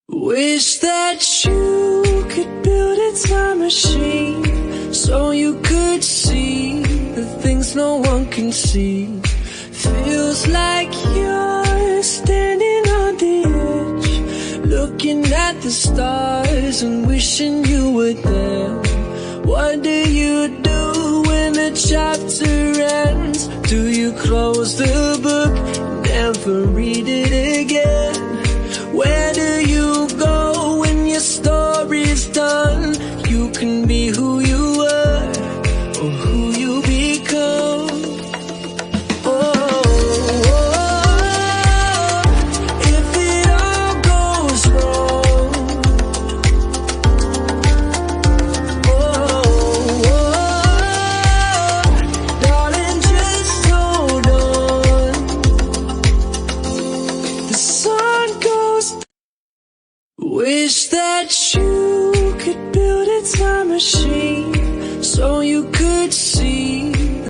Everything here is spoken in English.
Wish that you could build a time machine so you could see the things no one can see. Feels like you're standing on the edge, looking at the stars and wishing you were there. What do you do when the chapter ends? Do you close the book, never read it again? Where do you go when your story's done? You can be who you were or who you become. Oh, if it all goes wrong. Darling, just hold on. The sun goes. Wish that you could build a time machine so you could see